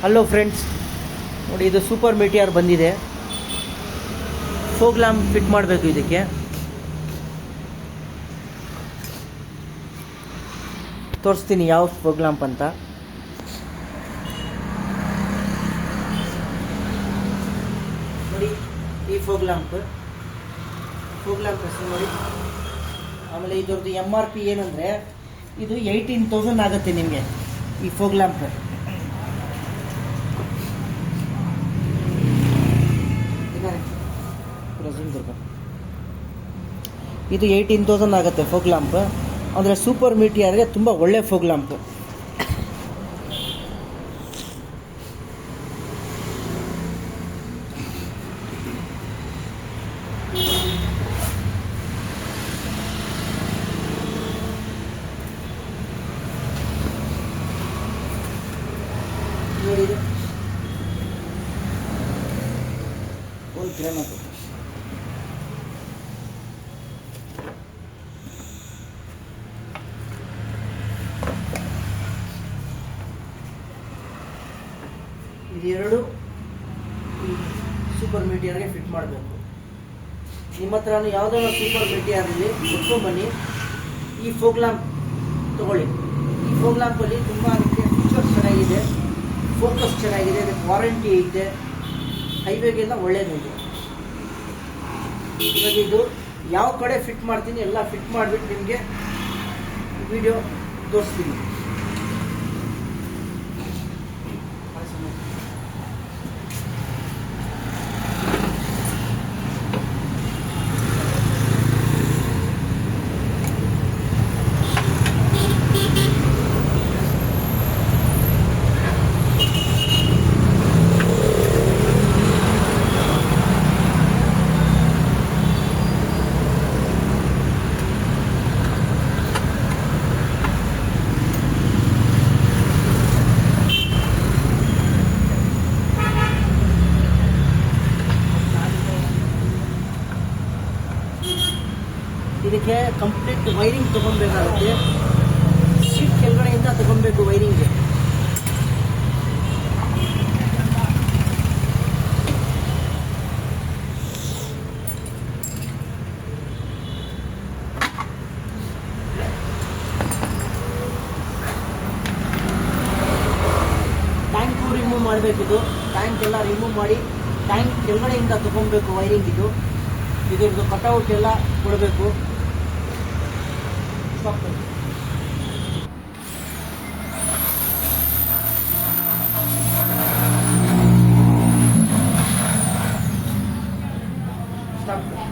Hello friends, ನೋಡಿ ಇದು super meteor ಬಂದಿದೆ. ಫೋಗ್ ಲ್ಯಾಂಪ್ ಫಿಟ್ ಮಾಡಬೇಕು. ಇದಕ್ಕೆ ತೋರಿಸ್ತೀನಿ ಯಾವ ಫೋಗ್ ಲ್ಯಾಂಪ್ ಅಂತ. ನೋಡಿ ಈ ಫೋಗ್ ಲ್ಯಾಂಪ್ ಹೆಸರು ನೋಡಿ. ಆಮೇಲೆ ಇದರದ್ದು MRP ಏನಂದರೆ ಇದು 18,000 ಆಗುತ್ತೆ ನಿಮಗೆ ಈ ಫೋಗ್ ಲ್ಯಾಂಪ್. ಇದು 18,000 ಆಗುತ್ತೆ ಫೋಗ್ ಲ್ಯಾಂಪ್. ಅಂದರೆ ಸೂಪರ್ ಮೀಟಿಯರ್ಗೆ ತುಂಬ ಒಳ್ಳೆ ಫೋಗ್ ಲ್ಯಾಂಪ್. ನೋಡಿ ಇದು ಒಂದು ಗ್ರಾಮ್ ಇದೆರಡು ಸೂಪರ್ ಮೀಟಿಯರ್ಗೆ ಫಿಟ್ ಮಾಡಬೇಕು. ನಿಮ್ಮ ಹತ್ರ ಯಾವುದಾದ್ರು ಸೂಪರ್ ಮೀಟಿಯರ್ ಇಲ್ಲಿ ಬನ್ನಿ, ಈ ಫೋಗ್ ಲ್ಯಾಂಪ್ ತಗೊಳ್ಳಿ. ಈ ಫೋಗ್ ಲ್ಯಾಂಪಲ್ಲಿ ತುಂಬ ಅದಕ್ಕೆ ಫೀಚರ್ಸ್ ಚೆನ್ನಾಗಿದೆ, ಫೋಕಸ್ ಚೆನ್ನಾಗಿದೆ, ಅದಕ್ಕೆ ವಾರಂಟಿ ಐತೆ, ಹೈವೇಗೆಲ್ಲ ಒಳ್ಳೇದು ಇದೆ. ಇವಾಗ ಇದು ಯಾವ ಕಡೆ ಫಿಟ್ ಮಾಡ್ತೀನಿ ಎಲ್ಲ ಫಿಟ್ ಮಾಡಿಬಿಟ್ಟು ನಿಮಗೆ ವಿಡಿಯೋ ತೋರಿಸ್ತೀನಿ. ಇದಕ್ಕೆ ಕಂಪ್ಲೀಟ್ ವೈರಿಂಗ್ ತೊಗೊಬೇಕಾಗುತ್ತೆ. ಸೀಟ್ ಕೆಳಗಡೆಯಿಂದ ತೊಗೊಬೇಕು ವೈರಿಂಗ್ಗೆ. ಟ್ಯಾಂಕು ರಿಮೂವ್ ಮಾಡಬೇಕಿದು. ಟ್ಯಾಂಕ್ ಎಲ್ಲ ರಿಮೂವ್ ಮಾಡಿ ಟ್ಯಾಂಕ್ ಕೆಳಗಡೆಯಿಂದ ತೊಗೊಬೇಕು ವೈರಿಂಗ್. ಇದ್ರದ್ದು ಕಟೌಟ್ ಎಲ್ಲ ಕೊಡಬೇಕು. ಸ್ಟಾಪ್ ಮಾಡಿ. ಸ್ಟಾಪ್ ಮಾಡಿ.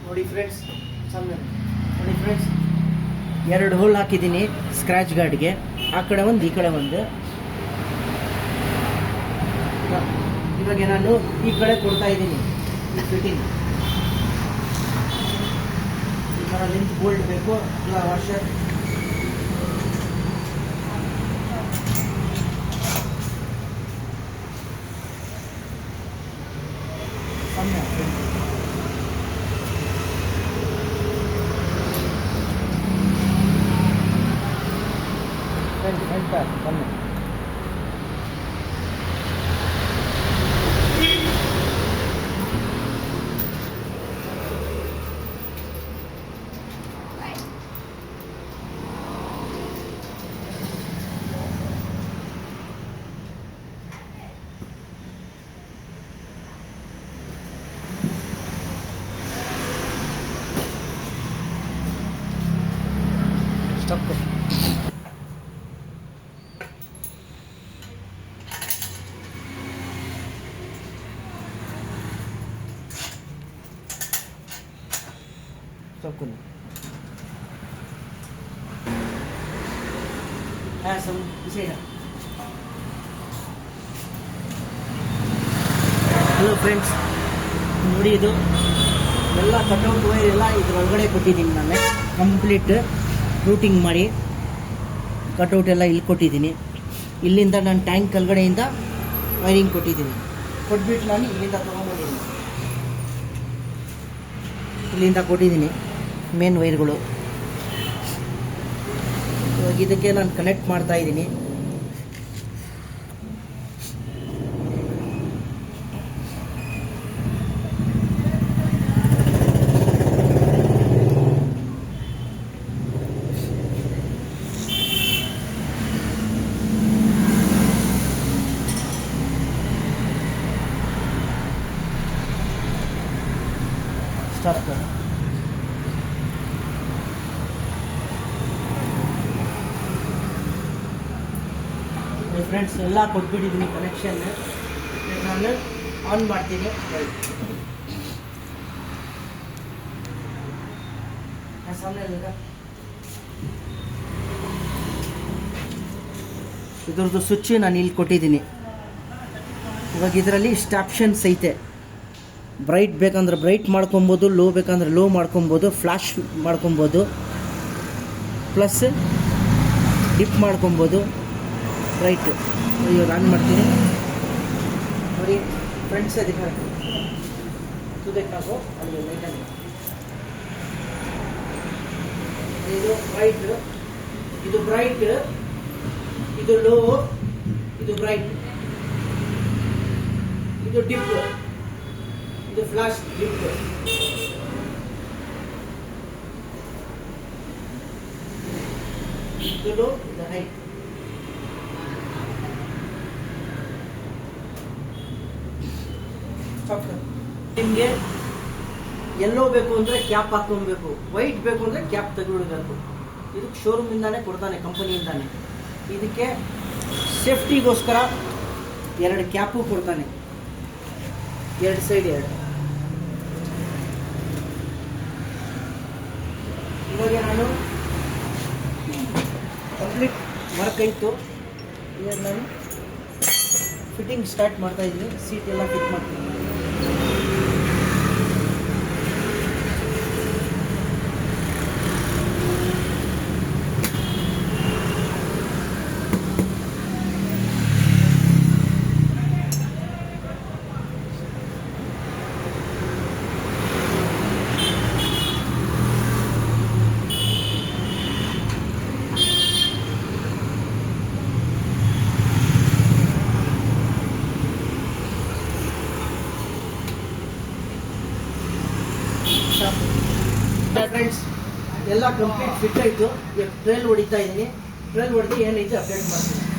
ನೋಡಿ ಫ್ರೆಂಡ್ಸ್, ನೋಡಿ ಫ್ರೆಂಡ್ಸ್, 2 ಹೋಲ್ ಹಾಕಿದ್ದೀನಿ ಸ್ಕ್ರ್ಯಾಚ್ ಗಾರ್ಡ್ಗೆ. ಆ ಕಡೆ ಒಂದು, ಈ ಕಡೆ ಒಂದು. ಇವಾಗ ನಾನು ಈ ಕಡೆ ಕೊಡ್ತಾ ಇದ್ದೀನಿ ಈ ಫಿಟ್ಟಿಂಗ್. ಈ ಥರ ಲೆಂತ್ ಬೋಲ್ಟ್ ಬೇಕು, ಇಲ್ಲ ವಾಷರ್. ಬನ್ನಿ. ಸ್ಟಾಪ್ ಮಾಡಿ. Sokun. ಹಲೋ ಫ್ರೆಂಡ್ಸ್, ನೋಡಿ ಇದು ಎಲ್ಲ ಕಟ್ಔಟ್ ವೈರ್ ಎಲ್ಲ ಇದ್ರೊಳಗಡೆ ಕೊಟ್ಟಿದ್ದೀನಿ. ನಾನು ಕಂಪ್ಲೀಟ್ ರೂಟಿಂಗ್ ಮಾಡಿ ಕಟ್ಔಟ್ ಎಲ್ಲ ಇಲ್ಲಿ ಕೊಟ್ಟಿದ್ದೀನಿ. ಇಲ್ಲಿಂದ ನಾನು ಟ್ಯಾಂಕ್ ಕೆಳಗಡೆಯಿಂದ ವೈರಿಂಗ್ ಕೊಟ್ಟಿದ್ದೀನಿ. ಕೊಟ್ಬಿಟ್ಟು ನಾನು ಇಲ್ಲಿಂದ ತೊಗೊಂಡ್ಬಂದಿದ್ದೀನಿ. ಇಲ್ಲಿಂದ ಕೊಟ್ಟಿದ್ದೀನಿ ಮೇನ್ ವೈರ್ಗಳು. ಇವಾಗ ಇದಕ್ಕೆ ನಾನು ಕನೆಕ್ಟ್ ಮಾಡ್ತಾ ಇದ್ದೀನಿ. ಸ್ಟಾಪ್ ಮಾಡಿ. ಫ್ರೆಂಡ್ಸ್ ಎಲ್ಲ ಕೊಟ್ಬಿಟ್ಟಿದ್ದೀನಿ ಕನೆಕ್ಷನ್. ನಾನು ಆನ್ ಮಾಡ್ತೀನಿ. ಇದ್ರದ್ದು ಸ್ವಿಚ್ ನಾನು ಇಲ್ಲಿ ಕೊಟ್ಟಿದ್ದೀನಿ. ಇವಾಗ ಇದರಲ್ಲಿ ಇಷ್ಟು ಆಪ್ಷನ್ಸ್ ಐತೆ. ಬ್ರೈಟ್ ಬೇಕಂದ್ರೆ ಬ್ರೈಟ್ ಮಾಡ್ಕೊಬೋದು, ಲೋ ಬೇಕಂದ್ರೆ ಲೋ ಮಾಡ್ಕೊಬೋದು, ಫ್ಲ್ಯಾಶ್ ಮಾಡ್ಕೊಬೋದು, ಪ್ಲಸ್ ಡಿಪ್ ಮಾಡ್ಕೊಬೋದು. ಬ್ರೈಟ್ ಇವಾಗ ಆನ್ ಮಾಡ್ತೀನಿ ನೋಡಿ ಫ್ರೆಂಡ್ಸ್. ಅದಕ್ಕೆ ತುದಕ್ಕಾಗೋ ಅಲ್ಲಿ ಲೈಟಲ್ಲಿ ಇದು ಬ್ರೈಟ್, ಇದು ಬ್ರೈಟ್, ಇದು ಲೋ, ಇದು ಬ್ರೈಟ್, ಇದು ಡಿಪ್, ಇದು ಫ್ಲಾಶ್ ಡಿಪ್. ಇದು ಲೋ, ಇದು ಹೈ. ನಿಮಗೆ ಎಲ್ಲೋ ಬೇಕು ಅಂದರೆ ಕ್ಯಾಪ್ ಹಾಕ್ಕೊಬೇಕು, ವೈಟ್ ಬೇಕು ಅಂದರೆ ಕ್ಯಾಪ್ ತೆಗೆದುಬಿಡಬೇಕು. ಇದಕ್ಕೆ ಶೋರೂಮಿಂದಾನೇ ಕೊಡ್ತಾನೆ, ಕಂಪನಿಯಿಂದಾನೆ. ಇದಕ್ಕೆ ಸೇಫ್ಟಿಗೋಸ್ಕರ 2 ಕ್ಯಾಪು ಕೊಡ್ತಾನೆ, 2 ಸೈಡ್ 2. ಇವಾಗ ನಾನು ಕಂಪ್ಲೀಟ್ ವರ್ಕ್ ಆಯಿತು. ಇವಾಗ ನಾನು ಫಿಟ್ಟಿಂಗ್ ಸ್ಟಾರ್ಟ್ ಮಾಡ್ತಾ ಇದ್ದೀನಿ. ಸೀಟ್ ಎಲ್ಲ ಫಿಟ್ ಮಾಡ್ತೀನಿ. ಫ್ರೆಂಡ್ಸ್ ಎಲ್ಲ ಕಂಪ್ಲೀಟ್ ಫಿಟ್ ಆಯಿತು. ಈಗ ಟ್ರೈಲ್ ಹೊಡಿತಾ ಇದ್ದೀನಿ. ಟ್ರೈಲ್ ಹೊಡೆದು ಏನೈತೆ ಅಪ್ಡೇಟ್ ಮಾಡ್ತೀನಿ.